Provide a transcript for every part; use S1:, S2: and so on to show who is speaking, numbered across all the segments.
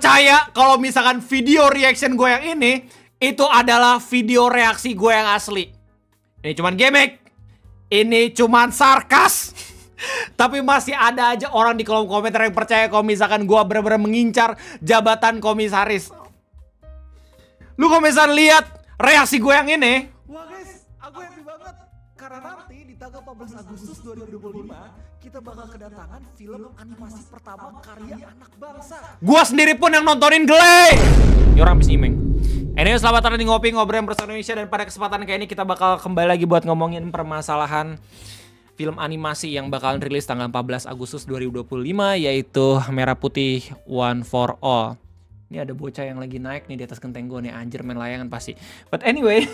S1: percaya kalau misalkan video reaction gue yang ini itu adalah video reaksi gue yang asli. Ini cuman gimmick. Ini cuman sarkas. Tapi masih ada aja orang di kolom komentar yang percaya kalau misalkan gue benar-benar mengincar jabatan komisaris. Lu kalau misalkan lihat reaksi gue yang ini,
S2: Wah guys, aku happy banget karena nanti di tanggal 14 Agustus 2025 kita bakal kedatangan film animasi pertama karya anak bangsa.
S1: gue sendiri pun yang nontonin Glay. Ini orang habis nyimeng. Anyway, selamat datang di Ngopi Ngobrol bersama Indonesia. Dan pada kesempatan kayak ini kita bakal kembali lagi buat ngomongin permasalahan film animasi yang bakalan rilis tanggal 14 Agustus 2025, yaitu Merah Putih One for All. Ini ada bocah yang lagi naik nih di atas genteng gue nih, anjir main layangan pasti. But anyway,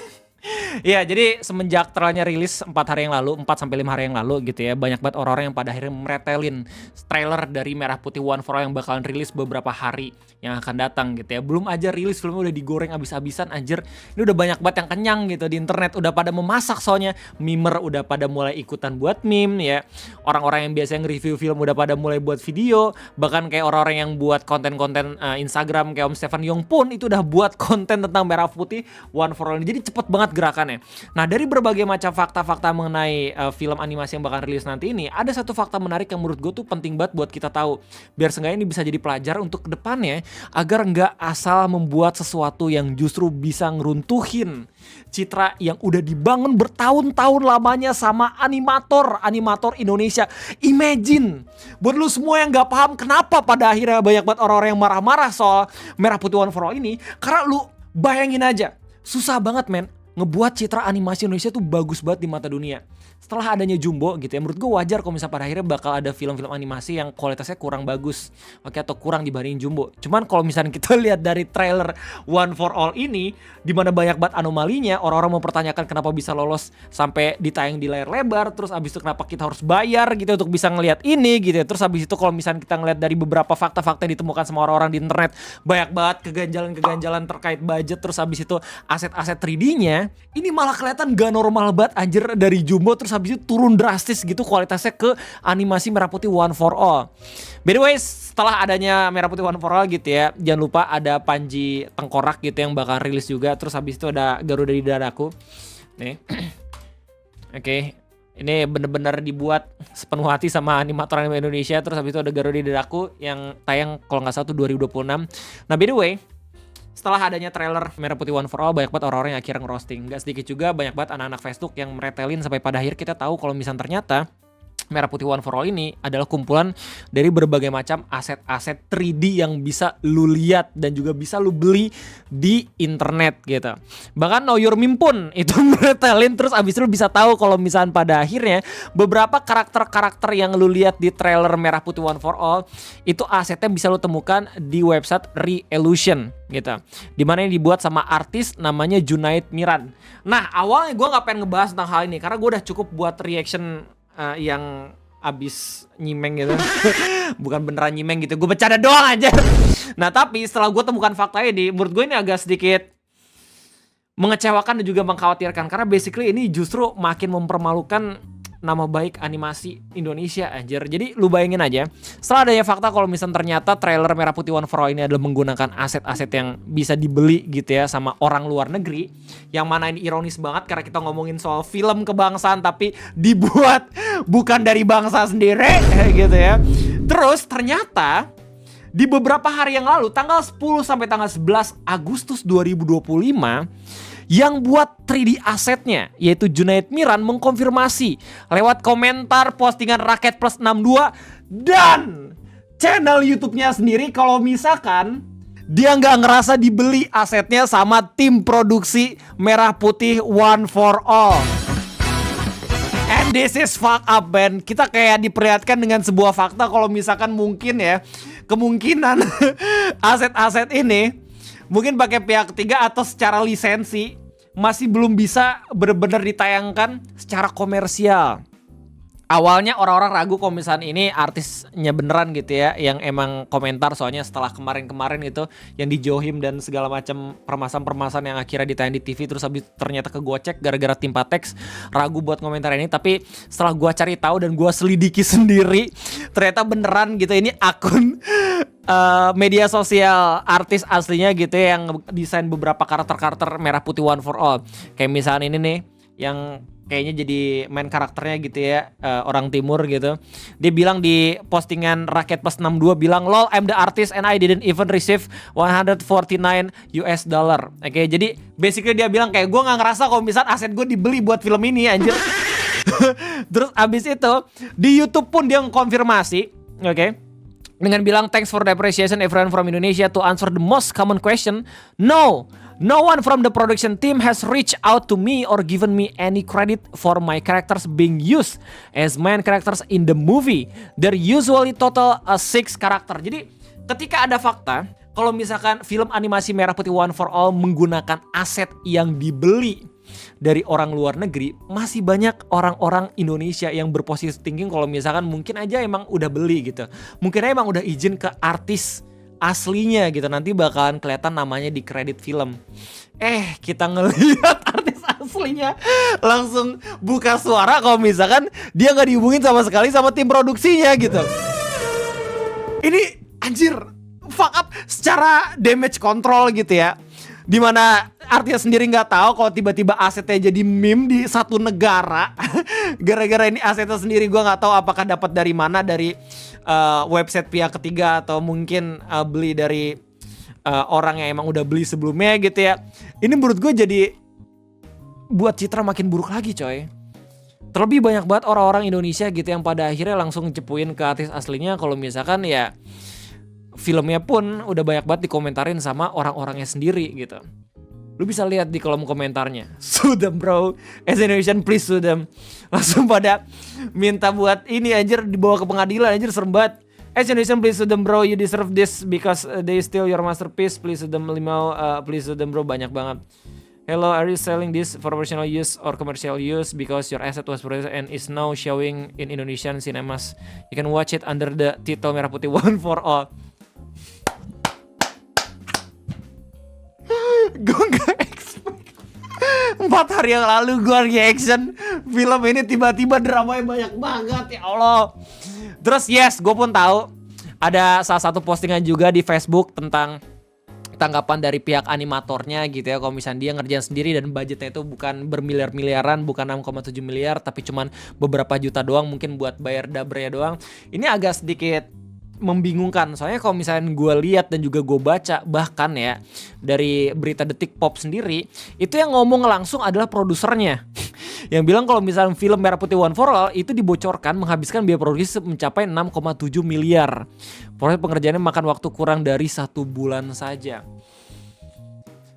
S1: ya, jadi semenjak trailernya rilis 4 hari yang lalu, 4 sampai 5 hari yang lalu gitu ya, banyak banget orang-orang yang pada akhirnya meretelin trailer dari Merah Putih One for All yang bakalan rilis beberapa hari yang akan datang gitu ya. Belum aja rilis filmnya udah digoreng abis-abisan, anjir. Ini udah banyak banget yang kenyang gitu di internet, udah pada memasak soalnya. Mimer udah pada mulai ikutan buat meme ya. Orang-orang yang biasanya nge-review film udah pada mulai buat video, bahkan kayak orang-orang yang buat konten-konten Instagram kayak Om Stefan Yong pun itu udah buat konten tentang Merah Putih One for All. Jadi cepet banget gerakannya. Nah, dari berbagai macam fakta-fakta mengenai film animasi yang bakal rilis nanti ini, ada satu fakta menarik yang menurut gue tuh penting banget buat kita tahu, biar seenggaknya ini bisa jadi pelajar untuk kedepannya, agar nggak asal membuat sesuatu yang justru bisa ngeruntuhin citra yang udah dibangun bertahun-tahun lamanya sama animator Indonesia. Imagine, buat lu semua yang nggak paham kenapa pada akhirnya banyak banget orang-orang yang marah-marah soal Merah Putih One for All ini, karena lu bayangin aja, susah banget men ngebuat citra animasi Indonesia tuh bagus banget di mata dunia. Setelah adanya Jumbo gitu ya, menurut gue wajar kalau misalnya pada akhirnya bakal ada film-film animasi yang kualitasnya kurang bagus, oke, atau kurang dibandingin Jumbo. Cuman kalau misalnya kita lihat dari trailer One for All ini, dimana banyak banget anomalinya, orang-orang mempertanyakan kenapa bisa lolos sampai ditayang di layar lebar, terus abis itu kenapa kita harus bayar gitu untuk bisa ngelihat ini gitu ya. Terus abis itu kalau misalnya kita ngelihat dari beberapa fakta-fakta yang ditemukan sama orang-orang di internet, banyak banget keganjalan-keganjalan terkait budget, terus abis itu aset-aset 3D-nya, ini malah kelihatan gak normal banget anjir dari Jumbo, terus habis itu turun drastis gitu kualitasnya ke animasi Merah Putih One for All. By the way, setelah adanya Merah Putih One for All gitu ya, jangan lupa ada Panji Tengkorak gitu yang bakal rilis juga. Terus habis itu ada Garuda di Dadaku. Nih. Oke. Ini bener-bener dibuat sepenuh hati sama animator anime Indonesia. Terus habis itu ada Garuda di Dadaku yang tayang kalau nggak salah tuh 2026. Nah, by the way, setelah adanya trailer Merah Putih One for All, banyak banget orang-orang yang akhirnya ngerosting. Gak sedikit juga banyak banget anak-anak Facebook yang meretelin sampai pada akhir kita tahu kalau misalnya ternyata Merah Putih One for All ini adalah kumpulan dari berbagai macam aset-aset 3D yang bisa lu lihat dan juga bisa lu beli di internet gitu. Bahkan Know Your Meme pun itu meretelin, terus abis itu lu bisa tahu kalau misalnya pada akhirnya beberapa karakter-karakter yang lu lihat di trailer Merah Putih One for All itu asetnya bisa lu temukan di website Re-Illusion gitu. Dimana ini dibuat sama artis namanya Junaid Miran. Nah, awalnya gue gak pengen ngebahas tentang hal ini karena gue udah cukup buat reaction yang abis nyimeng gitu. Bukan beneran nyimeng gitu, gue bercanda doang aja. Nah, tapi setelah gue temukan fakta ini, menurut gue ini agak sedikit mengecewakan dan juga mengkhawatirkan, karena basically ini justru makin mempermalukan nama baik animasi Indonesia anjir. Jadi lu bayangin aja, setelah adanya fakta kalau misalnya ternyata trailer Merah Putih One for All ini adalah menggunakan aset-aset yang bisa dibeli gitu ya sama orang luar negeri, yang mana ini ironis banget karena kita ngomongin soal film kebangsaan tapi dibuat bukan dari bangsa sendiri gitu ya. Terus ternyata di beberapa hari yang lalu, tanggal 10 sampai tanggal 11 Agustus 2025, yang buat 3D asetnya yaitu Junaid Miran mengkonfirmasi lewat komentar postingan Raket Plus 62 dan channel YouTube-nya sendiri kalau misalkan dia nggak ngerasa dibeli asetnya sama tim produksi Merah Putih One for All. And this is fuck up, man. Kita kayak diperlihatkan dengan sebuah fakta kalau misalkan mungkin ya, kemungkinan aset-aset ini mungkin pakai pihak ketiga atau secara lisensi masih belum bisa benar-benar ditayangkan secara komersial. awalnya orang-orang ragu kalau misalnya ini artisnya beneran gitu ya, yang emang komentar, soalnya setelah kemarin-kemarin itu yang di Johim dan segala macam permasalahan yang akhirnya ditayang di TV terus habis ternyata kegocek gara-gara Timpa Teks, ragu buat komentar ini. Tapi setelah gua cari tahu dan gua selidiki sendiri, ternyata beneran gitu, ini akun media sosial artis aslinya gitu ya, yang desain beberapa karakter Merah Putih One for All. Kayak misalnya ini nih yang kayaknya jadi main karakternya gitu ya, orang timur gitu. Dia bilang di postingan Rakyat Plus 62 bilang, "Lol, I'm the artist and I didn't even receive 149 US dollar." Oke, jadi basically dia bilang kayak gue nggak ngerasa kalau misalnya aset gue dibeli buat film ini anjir. Terus abis itu di YouTube pun dia mengkonfirmasi, oke, dengan bilang, "Thanks for the appreciation everyone from Indonesia. To answer the most common question, no one from the production team has reached out to me or given me any credit for my characters being used as main characters in the movie. There usually total 6 karakter." Jadi ketika ada fakta kalau misalkan film animasi Merah Putih One for All menggunakan aset yang dibeli dari orang luar negeri, masih banyak orang-orang Indonesia yang berposisi thinking kalau misalkan mungkin aja emang udah beli gitu. Mungkin aja emang udah izin ke artis aslinya gitu, nanti bakalan kelihatan namanya di kredit film. Kita ngelihat artis aslinya langsung buka suara kalau misalkan dia nggak dihubungin sama sekali sama tim produksinya gitu. Ini anjir fuck up secara damage control gitu ya, dimana artis sendiri nggak tahu kalau tiba-tiba asetnya jadi meme di satu negara. Gara-gara ini asetnya sendiri gue nggak tahu apakah dapat dari mana, dari website pihak ketiga atau mungkin beli dari orang yang emang udah beli sebelumnya gitu ya. Ini menurut gue jadi buat citra makin buruk lagi coy. Terlebih banyak banget orang-orang Indonesia gitu yang pada akhirnya langsung cepuin ke artis aslinya kalau misalkan ya filmnya pun udah banyak banget dikomentarin sama orang-orangnya sendiri gitu. Lu bisa lihat di kolom komentarnya, "Sue them bro, as Indonesian please sue them." Langsung pada minta buat ini anjir, dibawa ke pengadilan anjir, serem banget. "As Indonesian please sue them bro, you deserve this because they steal your masterpiece, please sue them Limau, please sue them bro." Banyak banget. "Hello, are you selling this for personal use or commercial use because your asset was produced and is now showing in Indonesian cinemas? You can watch it under the title Merah Putih One for All." Gue gak expect 4 hari yang lalu gue reaction film ini tiba-tiba dramanya banyak banget, ya Allah. Terus yes, gue pun tahu ada salah satu postingan juga di Facebook tentang tanggapan dari pihak animatornya gitu ya, kalau misalnya dia ngerjain sendiri dan budgetnya itu bukan bermiliar-miliaran, bukan 6,7 miliar tapi cuman beberapa juta doang, mungkin buat bayar dabrnya doang. Ini agak sedikit membingungkan, soalnya kalau misalnya gue lihat dan juga gue baca bahkan ya dari berita Detik Pop sendiri, itu yang ngomong langsung adalah produsernya yang bilang kalau misalnya film Merah Putih One for All itu dibocorkan menghabiskan biaya produksi mencapai 6,7 miliar. Proses pengerjaannya makan waktu kurang dari 1 bulan saja.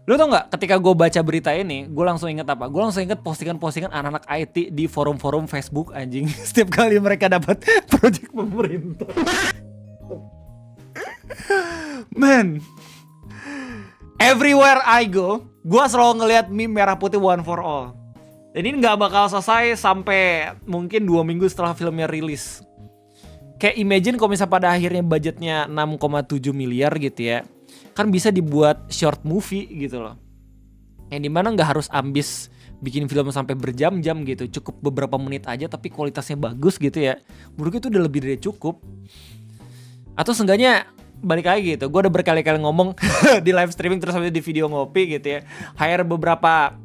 S1: Lu tau gak, ketika gue baca berita ini, gue langsung inget apa? Gue langsung inget postingan-postingan anak-anak IT di forum-forum Facebook anjing. Setiap kali mereka dapat proyek pemerintah. Man, everywhere I go, gue selalu ngeliat meme Merah Putih One for All. Dan ini gak bakal selesai sampai mungkin 2 minggu setelah filmnya rilis. Kayak imagine kalau misalnya pada akhirnya budgetnya 6,7 miliar gitu ya, kan bisa dibuat short movie gitu loh, yang dimana gak harus ambis bikin film sampai berjam-jam gitu, cukup beberapa menit aja tapi kualitasnya bagus gitu ya. Menurut gue itu udah lebih dari cukup. Atau seenggaknya balik lagi gitu, gue udah berkali-kali ngomong di live streaming terus sampai di video ngopi gitu ya, hire beberapa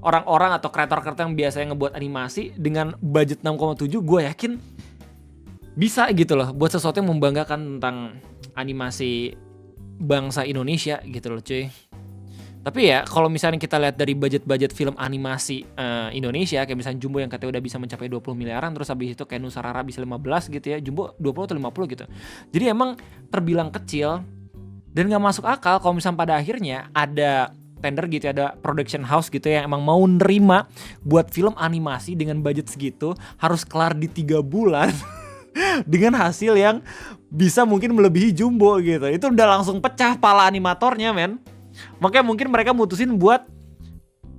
S1: orang-orang atau kreator-kreator yang biasanya ngebuat animasi dengan budget 6,7, gue yakin bisa gitu loh buat sesuatu yang membanggakan tentang animasi bangsa Indonesia gitu loh cuy. Tapi ya kalau misalnya kita lihat dari budget-budget film animasi Indonesia, kayak misalnya Jumbo yang katanya udah bisa mencapai 20 miliaran, terus habis itu kayak Nusarara bisa 15 gitu ya, Jumbo 20 atau 50 gitu. Jadi emang terbilang kecil dan gak masuk akal kalau misalnya pada akhirnya ada tender gitu, ada production house gitu yang emang mau nerima buat film animasi dengan budget segitu, harus kelar di 3 bulan dengan hasil yang bisa mungkin melebihi Jumbo gitu. Itu udah langsung pecah pala animatornya men. Makanya mungkin mereka mutusin buat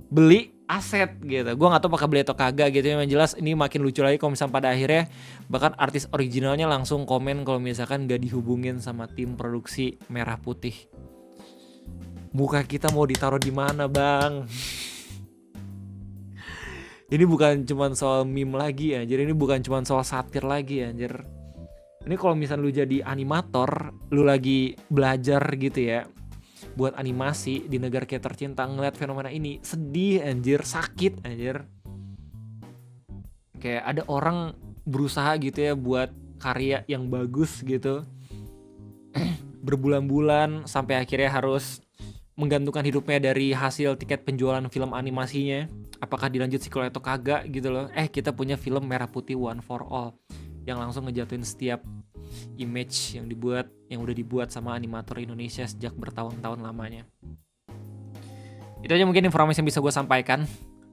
S1: beli aset gitu. Gue nggak tahu apakah beli atau kagak gitu. Yang jelas ini makin lucu lagi kalau misalnya pada akhirnya bahkan artis originalnya langsung komen kalau misalkan gak dihubungin sama tim produksi Merah Putih. Muka kita mau ditaruh di mana, Bang? Ini bukan cuma soal meme lagi anjir, ini bukan cuma soal satir lagi anjir. Ini kalau misalnya lu jadi animator, lu lagi belajar gitu ya buat animasi di negara kita tercinta, ngeliat fenomena ini sedih anjir, sakit anjir. Kayak ada orang berusaha gitu ya buat karya yang bagus gitu berbulan-bulan sampai akhirnya harus menggantungkan hidupnya dari hasil tiket penjualan film animasinya, apakah dilanjut sequel atau kagak gitu loh. Kita punya film Merah Putih One for All yang langsung ngejatuhin setiap image yang udah dibuat sama animator Indonesia sejak bertahun-tahun lamanya. Itu aja mungkin informasi yang bisa gue sampaikan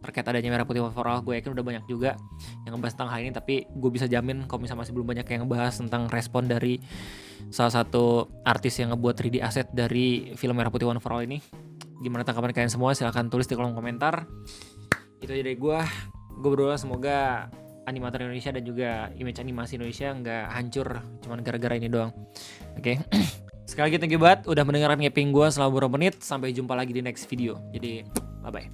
S1: terkait adanya Merah Putih One for All. Gue yakin udah banyak juga yang ngebahas tentang hal ini, tapi gue bisa jamin kalau misalnya masih belum banyak yang ngebahas tentang respon dari salah satu artis yang ngebuat 3D asset dari film Merah Putih One for All ini. Gimana tanggapan kalian semua? Silahkan tulis di kolom komentar. Itu aja dari gue berdoa semoga animator Indonesia dan juga image animasi Indonesia nggak hancur cuman gara-gara ini doang. Oke. Sekali lagi thank you banget udah mendengarkan ngeping gue selama beberapa menit. Sampai jumpa lagi di next video. Jadi bye bye.